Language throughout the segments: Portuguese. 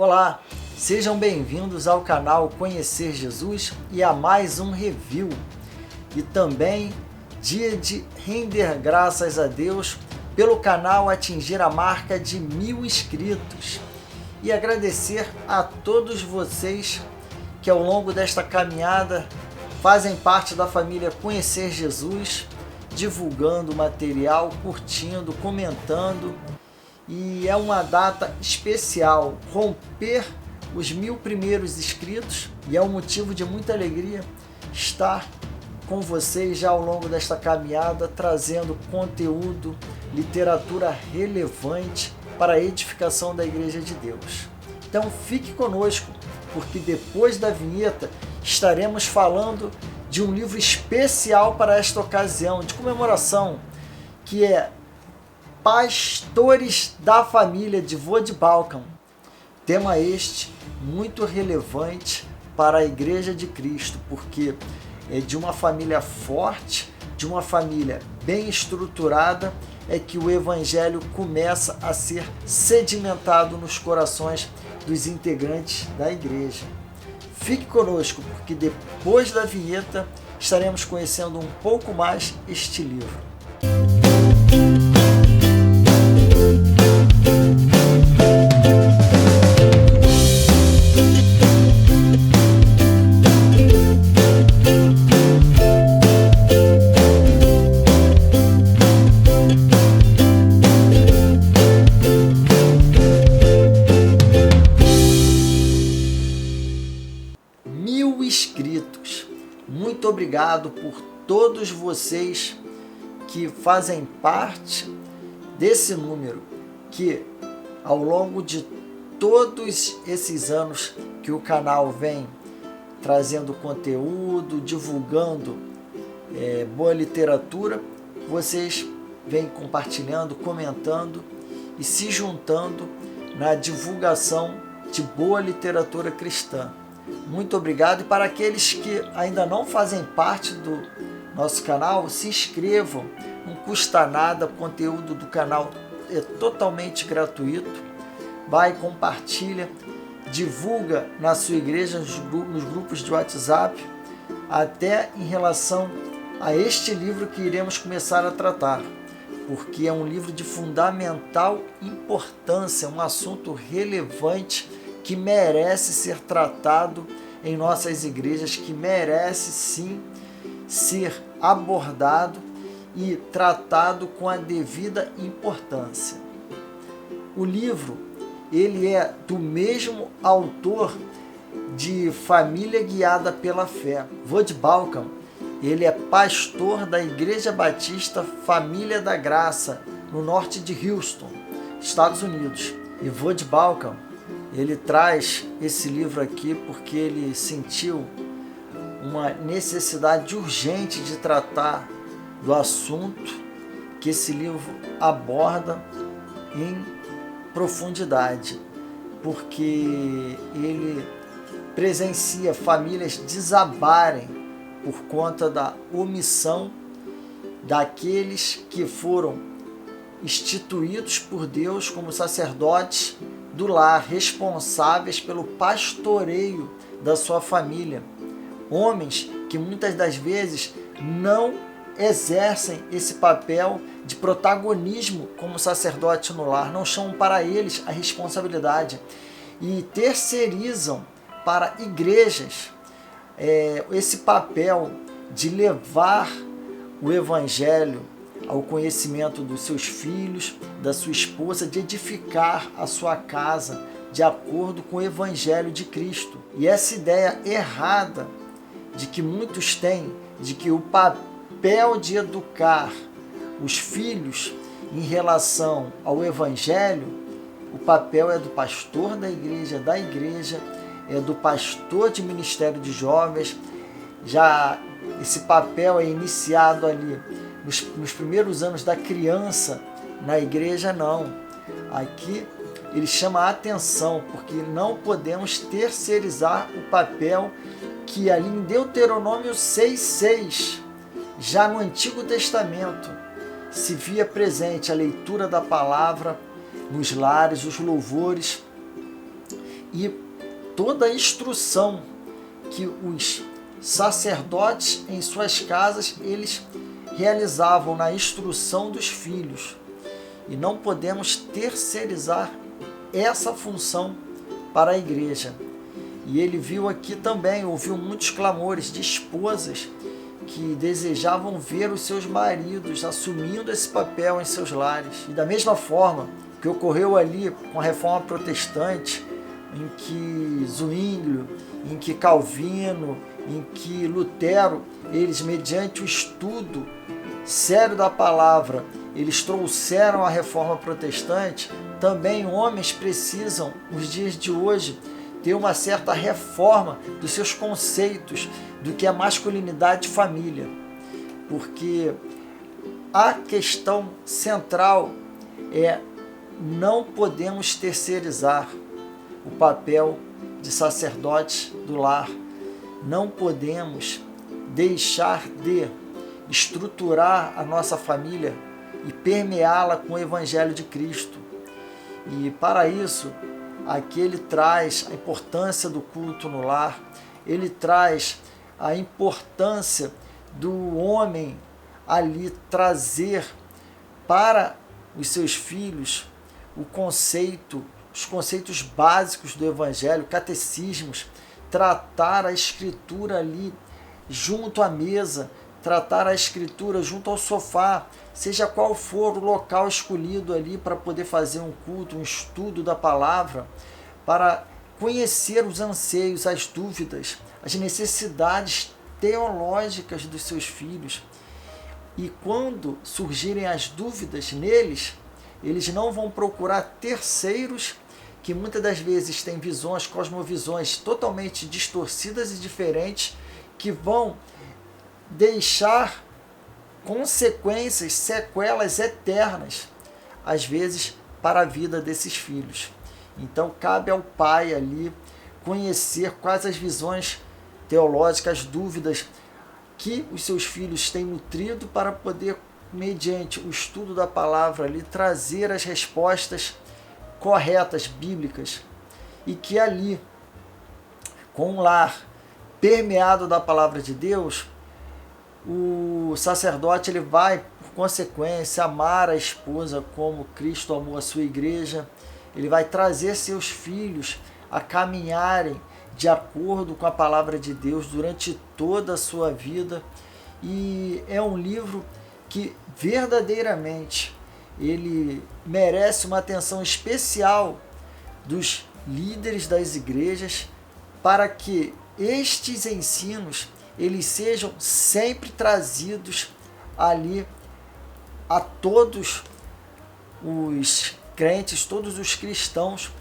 Olá, sejam bem-vindos ao canal Conhecer Jesus e a mais um review. E também dia de render graças a Deus pelo canal atingir a marca de 1000 inscritos. E agradecer a todos vocês que ao longo desta caminhada fazem parte da família Conhecer Jesus, divulgando material, curtindo, comentando. E é uma data especial, romper os 1000 primeiros inscritos, e é um motivo de muita alegria estar com vocês já ao longo desta caminhada, trazendo conteúdo, literatura relevante para a edificação da Igreja de Deus. Então fique conosco, porque depois da vinheta estaremos falando de um livro especial para esta ocasião de comemoração, que é Pastores da Família, de Vodd Baucham. Tema este muito relevante para a Igreja de Cristo, porque é de uma família forte, de uma família bem estruturada, é que o Evangelho começa a ser sedimentado nos corações dos integrantes da Igreja. Fique conosco, porque depois da vinheta estaremos conhecendo um pouco mais este livro. Inscritos. Muito obrigado por todos vocês que fazem parte desse número, que ao longo de todos esses anos que o canal vem trazendo conteúdo, divulgando boa literatura, vocês vêm compartilhando, comentando e se juntando na divulgação de boa literatura cristã. Muito obrigado, e para aqueles que ainda não fazem parte do nosso canal, se inscrevam, não custa nada, o conteúdo do canal é totalmente gratuito. Vai, compartilha, divulga na sua igreja, nos grupos de WhatsApp, até em relação a este livro que iremos começar a tratar, porque é um livro de fundamental importância, um assunto relevante que merece ser tratado em nossas igrejas, que merece sim ser abordado e tratado com a devida importância. O livro, ele é do mesmo autor de Família Guiada pela Fé. Vodd Baucham, ele é pastor da Igreja Batista Família da Graça, no norte de Houston, Estados Unidos. E Vodd Baucham, ele traz esse livro aqui porque ele sentiu uma necessidade urgente de tratar do assunto que esse livro aborda em profundidade, porque ele presencia famílias desabarem por conta da omissão daqueles que foram instituídos por Deus como sacerdotes do lar, responsáveis pelo pastoreio da sua família. Homens que muitas das vezes não exercem esse papel de protagonismo como sacerdote no lar, não chamam para eles a responsabilidade e terceirizam para igrejas esse papel de levar o Evangelho ao conhecimento dos seus filhos, da sua esposa, de edificar a sua casa de acordo com o Evangelho de Cristo. E essa ideia errada de que muitos têm, de que o papel de educar os filhos em relação ao Evangelho, o papel é do pastor da igreja, é do pastor de ministério de jovens. Já esse papel é iniciado ali nos primeiros anos da criança na igreja, não. Aqui ele chama a atenção, porque não podemos terceirizar o papel que ali em Deuteronômio 6,6, já no Antigo Testamento, se via presente a leitura da palavra nos lares, os louvores, e toda a instrução que os sacerdotes em suas casas eles realizavam na instrução dos filhos. E não podemos terceirizar essa função para a igreja. E ele viu aqui também, ouviu muitos clamores de esposas que desejavam ver os seus maridos assumindo esse papel em seus lares. E da mesma forma que ocorreu ali com a Reforma Protestante, em que Zwinglio, em que Calvino, em que Lutero, eles, mediante o estudo sério da palavra, eles trouxeram a Reforma Protestante, também homens precisam, nos dias de hoje, ter uma certa reforma dos seus conceitos do que é masculinidade e família. Porque a questão central é: não podemos terceirizar o papel de sacerdote do lar. Não podemos deixar de estruturar a nossa família e permeá-la com o Evangelho de Cristo. E para isso, aqui ele traz a importância do culto no lar, ele traz a importância do homem ali trazer para os seus filhos os conceitos básicos do Evangelho, catecismos, tratar a Escritura ali junto à mesa, tratar a Escritura junto ao sofá, seja qual for o local escolhido ali para poder fazer um culto, um estudo da palavra, para conhecer os anseios, as dúvidas, as necessidades teológicas dos seus filhos. E quando surgirem as dúvidas neles, eles não vão procurar terceiros que muitas das vezes têm visões, cosmovisões totalmente distorcidas e diferentes, que vão deixar consequências, sequelas eternas, às vezes, para a vida desses filhos. Então, cabe ao pai ali conhecer quais as visões teológicas, dúvidas que os seus filhos têm nutrido, para poder, mediante o estudo da palavra ali, trazer as respostas corretas, bíblicas, e que ali, com um lar permeado da palavra de Deus, o sacerdote ele vai, por consequência, amar a esposa como Cristo amou a sua igreja. Ele vai trazer seus filhos a caminharem de acordo com a palavra de Deus durante toda a sua vida. E é um livro que verdadeiramente ele merece uma atenção especial dos líderes das igrejas, para que estes ensinos eles sejam sempre trazidos ali a todos os crentes, todos os cristãos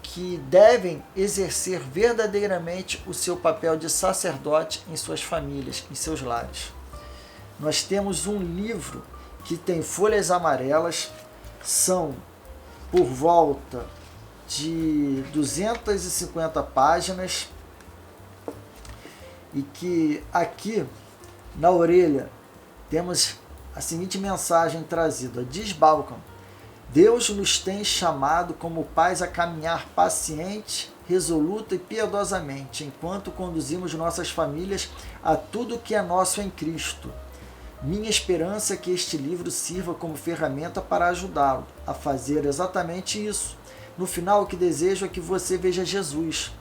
que devem exercer verdadeiramente o seu papel de sacerdote em suas famílias, em seus lares. Nós temos um livro que tem folhas amarelas, são por volta de 250 páginas, e que aqui na orelha temos a seguinte mensagem trazida: diz Balcom: Deus nos tem chamado como pais a caminhar paciente, resoluta e piedosamente, enquanto conduzimos nossas famílias a tudo que é nosso em Cristo. Minha esperança é que este livro sirva como ferramenta para ajudá-lo a fazer exatamente isso. No final, o que desejo é que você veja Jesus.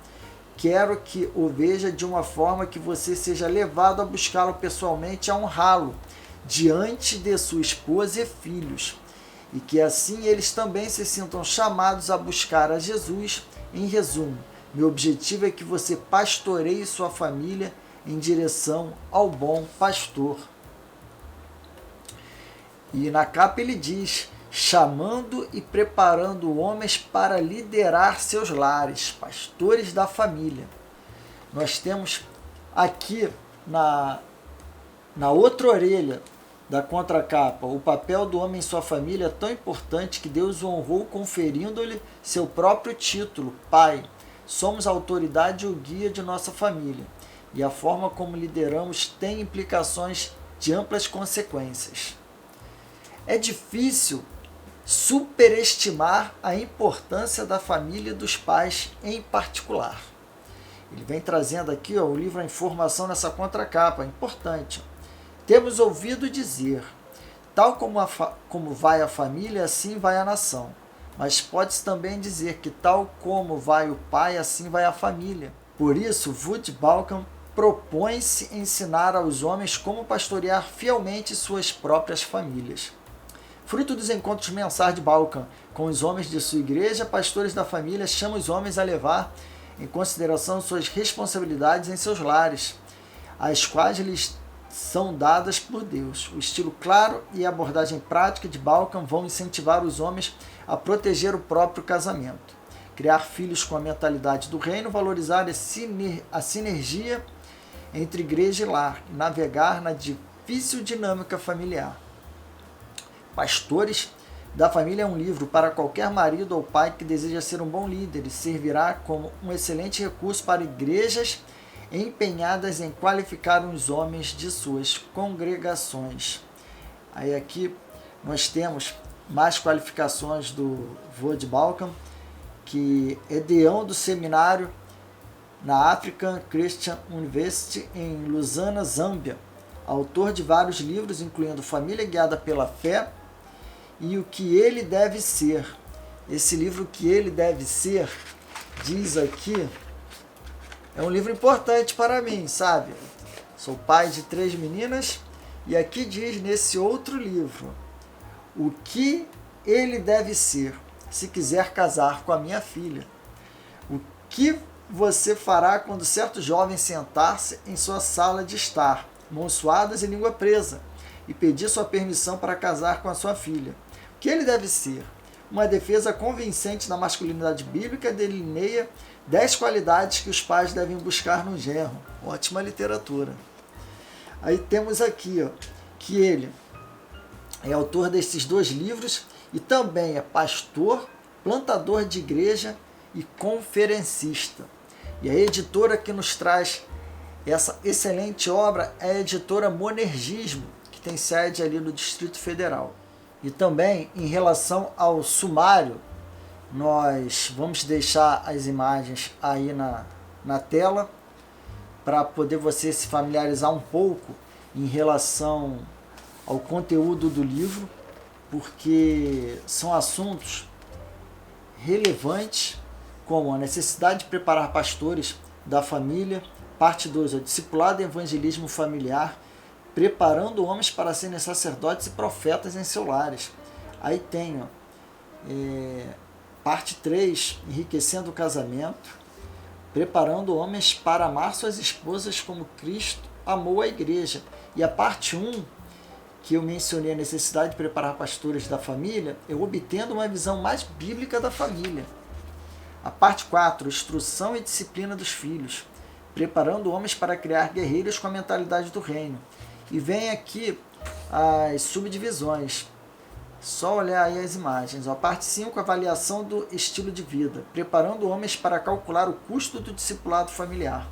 Quero que o veja de uma forma que você seja levado a buscá-lo pessoalmente, a honrá-lo diante de sua esposa e filhos, e que assim eles também se sintam chamados a buscar a Jesus. Em resumo, meu objetivo é que você pastoreie sua família em direção ao bom pastor. E na capa ele diz: chamando e preparando homens para liderar seus lares, pastores da família. Nós temos aqui na outra orelha da contracapa: o papel do homem em sua família é tão importante que Deus o honrou conferindo-lhe seu próprio título, Pai. Somos a autoridade e o guia de nossa família, e a forma como lideramos tem implicações de amplas consequências. É difícil superestimar a importância da família e dos pais em particular. Ele vem trazendo aqui o livro A Informação nessa contracapa, importante. Temos ouvido dizer, tal como vai a família, assim vai a nação. Mas pode-se também dizer que tal como vai o pai, assim vai a família. Por isso, Woods Bauckham propõe-se ensinar aos homens como pastorear fielmente suas próprias famílias. Fruto dos encontros mensais de Bauckham com os homens de sua igreja, pastores da família chamam os homens a levar em consideração suas responsabilidades em seus lares, as quais lhes são dadas por Deus. O estilo claro e a abordagem prática de Bauckham vão incentivar os homens a proteger o próprio casamento, criar filhos com a mentalidade do reino, valorizar a sinergia entre igreja e lar, e navegar na difícil dinâmica familiar. Pastores da Família é um livro para qualquer marido ou pai que deseja ser um bom líder e servirá como um excelente recurso para igrejas empenhadas em qualificar os homens de suas congregações. Aí aqui nós temos mais qualificações do Woods Bauckham, que é deão do seminário na African Christian University em Lusana, Zâmbia, autor de vários livros, incluindo Família Guiada pela Fé e O que Ele Deve Ser. Esse livro, O que Ele Deve Ser, diz aqui, é um livro importante para mim, sabe? Sou pai de 3 meninas e aqui diz nesse outro livro, o que ele deve ser se quiser casar com a minha filha. O que você fará quando certo jovem sentar-se em sua sala de estar, mãos suadas e língua presa, e pedir sua permissão para casar com a sua filha? O que ele deve ser? Uma defesa convincente da masculinidade bíblica delineia 10 qualidades que os pais devem buscar no genro. Ótima literatura. Aí temos aqui, que ele é autor desses 2 livros e também é pastor, plantador de igreja e conferencista. E a editora que nos traz essa excelente obra é a editora Monergismo, que tem sede ali no Distrito Federal. E também, em relação ao sumário, nós vamos deixar as imagens aí na tela para poder você se familiarizar um pouco em relação ao conteúdo do livro, porque são assuntos relevantes, como a necessidade de preparar pastores da família, parte 2, o discipulado e evangelismo familiar, preparando homens para serem sacerdotes e profetas em seus lares. Aí tem parte 3, enriquecendo o casamento, preparando homens para amar suas esposas como Cristo amou a igreja. E a parte 1, que eu mencionei a necessidade de preparar pastores da família, é obtendo uma visão mais bíblica da família. A parte 4, instrução e disciplina dos filhos, preparando homens para criar guerreiros com a mentalidade do reino. E vem aqui as subdivisões. Só olhar aí as imagens. A parte 5, avaliação do estilo de vida, preparando homens para calcular o custo do discipulado familiar.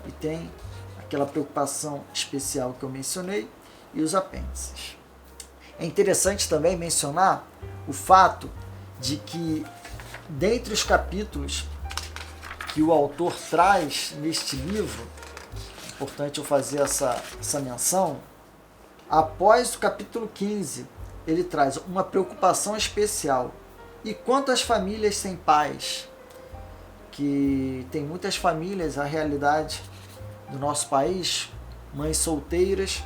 E tem aquela preocupação especial que eu mencionei e os apêndices. É interessante também mencionar o fato de que, dentre os capítulos que o autor traz neste livro, é importante eu fazer essa menção, após o capítulo 15, ele traz uma preocupação especial. E quanto às famílias sem pais, que tem muitas famílias, a realidade do nosso país, mães solteiras,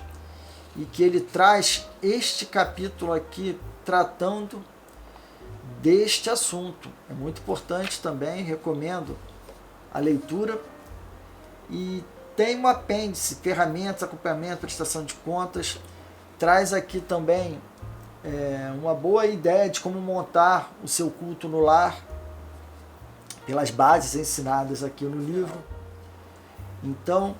e que ele traz este capítulo aqui tratando deste assunto. É muito importante também, recomendo a leitura. E tem um apêndice, ferramentas, acompanhamento, prestação de contas. Traz aqui também uma boa ideia de como montar o seu culto no lar, pelas bases ensinadas aqui no livro. Então,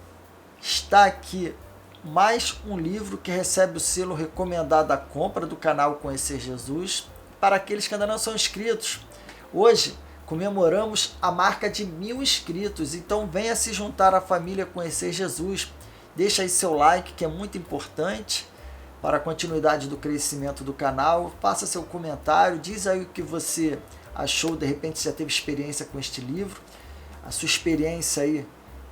está aqui mais um livro que recebe o selo recomendado à compra do canal Conhecer Jesus. Para aqueles que ainda não são inscritos, hoje comemoramos a marca de 1000 inscritos, então venha se juntar à família Conhecer Jesus. Deixa aí seu like, que é muito importante, para a continuidade do crescimento do canal. Faça seu comentário, diz aí o que você achou, de repente já teve experiência com este livro, a sua experiência aí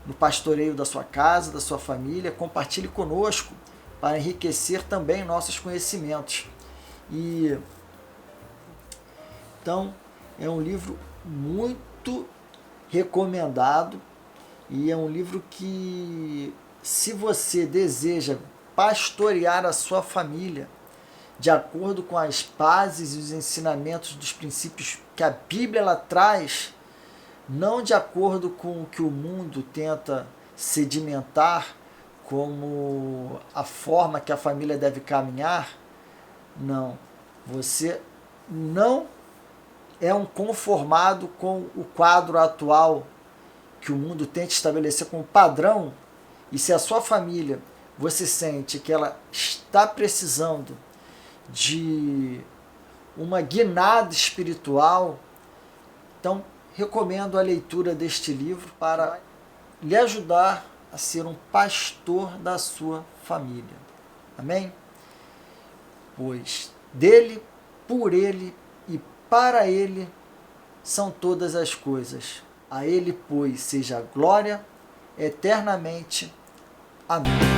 no pastoreio da sua casa, da sua família. Compartilhe conosco para enriquecer também nossos conhecimentos. E então é um livro muito recomendado e é um livro que, se você deseja pastorear a sua família de acordo com as bases e os ensinamentos dos princípios que a Bíblia ela traz, não de acordo com o que o mundo tenta sedimentar como a forma que a família deve caminhar, não. Você não é um conformado com o quadro atual que o mundo tenta estabelecer como padrão. E se a sua família, você sente que ela está precisando de uma guinada espiritual, então recomendo a leitura deste livro para lhe ajudar a ser um pastor da sua família. Amém? Pois dele, por ele e para ele são todas as coisas. A ele, pois, seja a glória eternamente. Amém.